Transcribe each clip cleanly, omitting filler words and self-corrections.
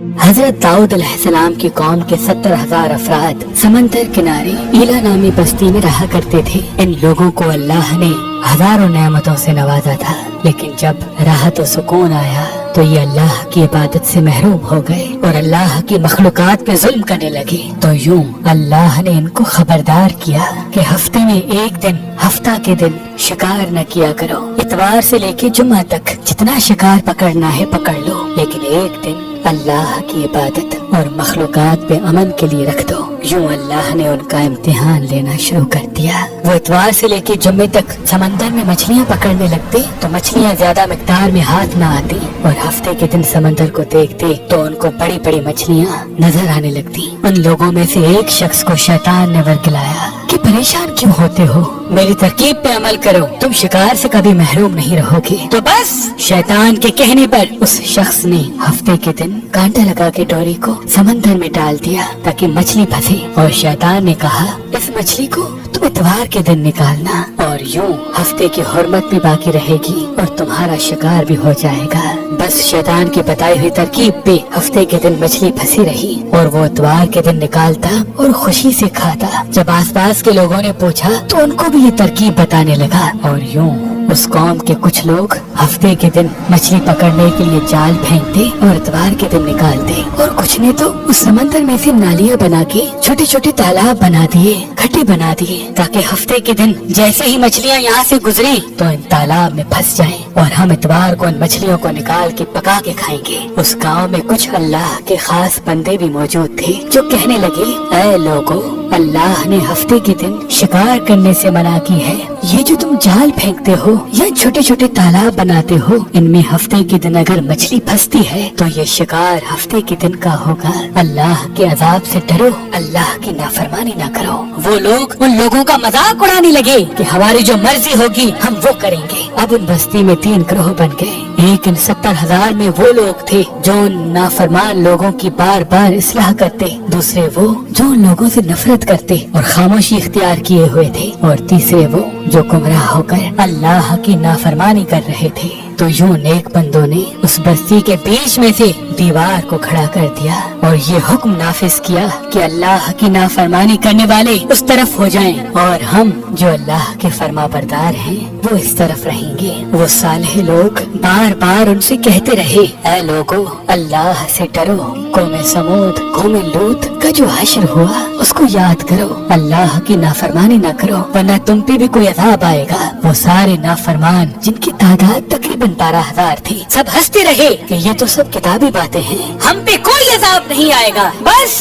हजरत दाऊद अलैहिस्सलाम की कौम के 70,000 अफराद समंदर किनारे ईला नामी बस्ती में रहा करते थे। इन लोगों को अल्लाह ने हजारों नेमतों से नवाजा था, लेकिन जब राहत और सुकून आया तो ये अल्लाह की इबादत से महरूम हो गए और अल्लाह की मखलूकात पे जुल्म करने लगे। तो यूं अल्लाह ने इनको खबरदार किया कि हफ्ते में एक दिन, हफ्ता के दिन शिकार न किया करो। इतवार से लेके जुम्मा तक जितना शिकार पकड़ना है पकड़ लो, लेकिन एक दिन अल्लाह की इबादत और मखलूकात पे अमन के लिए रख दो। यूं अल्लाह ने उनका इम्तिहान लेना शुरू कर दिया। वो इतवार से लेके जुम्मे तक समंदर में मछलियाँ पकड़ने लगते तो मछलियाँ ज्यादा मिकदार में हाथ न आती, और हफ्ते के दिन समंदर को देखते तो उनको बड़ी बड़ी मछलियाँ नजर आने लगती। उन लोगों में से एक शख्स को शैतान ने वर्गलाया कि परेशान क्यों होते हो, मेरी तरकीब पे अमल करो, तुम शिकार से कभी महरूम नहीं रहोगे। तो बस शैतान के कहने पर उस शख्स ने हफ्ते के दिन कांटा लगा के डोरी को समंदर में डाल दिया ताकि मछली फंसे, और शैतान ने कहा इस मछली को तुम इतवार के दिन निकालना, और यूं हफ्ते की हुर्मत भी बाकी रहेगी और तुम्हारा शिकार भी हो जाएगा। बस शैतान की बताई हुई तरकीब पे हफ्ते के दिन मछली फंसी रही और वो इतवार के दिन निकालता और खुशी से खाता। जब आसपास के लोगों ने पूछा तो उनको भी ये तरकीब बताने लगा, और यूं उस कौम के कुछ लोग हफ्ते के दिन मछली पकड़ने के लिए जाल फेंकते और इतवार के दिन निकालते, और कुछ ने तो उस समंदर में से नालियाँ बना के छोटे छोटे तालाब बना दिए, खड्डे बना दिए, ताकि हफ्ते के दिन जैसे ही मछलियाँ यहाँ से गुजरी तो इन तालाब में फंस जाएं और हम इतवार को इन मछलियों को निकाल के पका के खाएंगे। उस गांव में कुछ अल्लाह के खास बंदे भी मौजूद थे जो कहने लगे, ऐ लोगों, अल्लाह ने हफ्ते के दिन शिकार करने से मना की है। ये जो तुम जाल फेंकते हो या छोटे छोटे तालाब बनाते हो, इनमें हफ्ते के दिन अगर मछली फंसती है तो ये शिकार हफ्ते के दिन का होगा। अल्लाह के अजाब से डरो, अल्लाह की नाफरमानी ना करो। वो लोग उन लोगों का मजाक उड़ाने लगे कि हमारी जो मर्जी होगी हम वो करेंगे। अब उन बस्ती में 3 ग्रोह बन गए। एक इन 70,000 में वो लोग थे जो उन नाफरमान लोगों की बार बार इस्लाह करते, दूसरे वो जो उन लोगों से नफरत करते और खामोशी इख्तियार किए हुए थे, और तीसरे वो जो गुमराह होकर अल्लाह की नाफरमानी कर रहे थे। तो यूं नेक बंदों ने उस बस्ती के बीच में से दीवार को खड़ा कर दिया और ये हुक्म नाफिज किया कि अल्लाह की नाफरमानी करने वाले उस तरफ हो जाएं और हम जो अल्लाह के फरमाबरदार हैं वो इस तरफ रहेंगे। वो सालेह लोग बार बार उनसे कहते रहे, ऐ लोगो, अल्लाह से डरो, कौमे समूद, कौमे लूत का जो हश्र हुआ उसको याद करो, अल्लाह की नाफरमानी न करो वरना तुम पे भी कोई अज़ाब आएगा। वो सारे नाफरमान जिनकी तादाद तकरीबन 12,000 थी, सब हंसते रहे कि ये तो सब किताबी बातें हैं, हम पे कोई अज़ाब नहीं आएगा। बस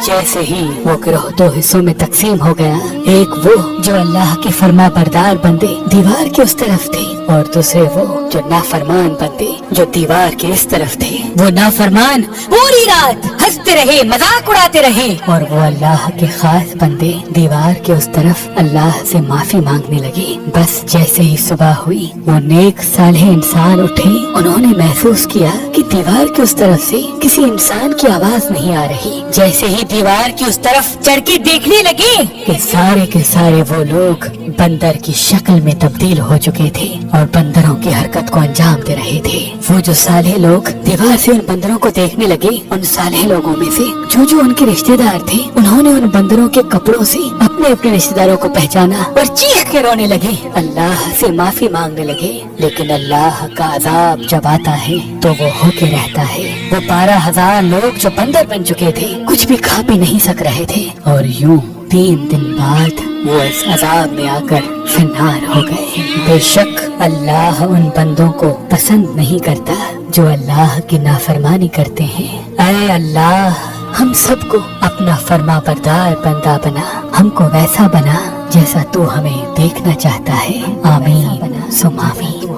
जैसे ही वो गिरोह 2 हिस्सों में तकसीम हो गया, एक वो जो अल्लाह के फरमा बरदार बंदे दीवार के उस तरफ थे और दूसरे वो जो नाफरमान बंदे जो दीवार के इस तरफ थे। वो नाफरमान पूरी रात हंसते रहे, मजाक उड़ाते रहे, और वो अल्लाह के खास बंदे दीवार के उस तरफ अल्लाह से माफी मांगने लगे। बस जैसे ही सुबह हुई वो नेक सालेह इंसान उठे, उन्होंने महसूस किया कि दीवार के उस तरफ से किसी इंसान की आवाज नहीं आ रही। जैसे ही दीवार की उस तरफ चढ़ के देखने लगे कि सारे के सारे वो लोग बंदर की शक्ल में तब्दील हो चुके थे और बंदरों की हरकत को अंजाम दे रहे थे। वो जो सालेह लोग दीवार से उन बंदरों को देखने लगे, उन सालेह लोगों में से जो जो उनके रिश्तेदार थे, उन्होंने उन बंदरों के कपड़ों से अपने अपने रिश्तेदारों को पहचाना और चीख के रोने लगे, अल्लाह से माफी मांगने लगे। लेकिन अल्लाह का अजाब जब आता है तो वो होके रहता है। वो 12,000 लोग जो बंदर बन चुके थे कुछ भी खा पी नहीं सक रहे थे, और यूं 3 दिन बाद वो इस अजाब में आकर फिन्नार हो गए। बेशक अल्लाह उन बंदों को पसंद नहीं करता जो अल्लाह की नाफरमानी करते हैं। ऐ अल्लाह, हम सबको अपना फरमा बरदार बंदा बना, हमको वैसा बना जैसा तू हमें देखना चाहता है। आमीन सुम आमीन।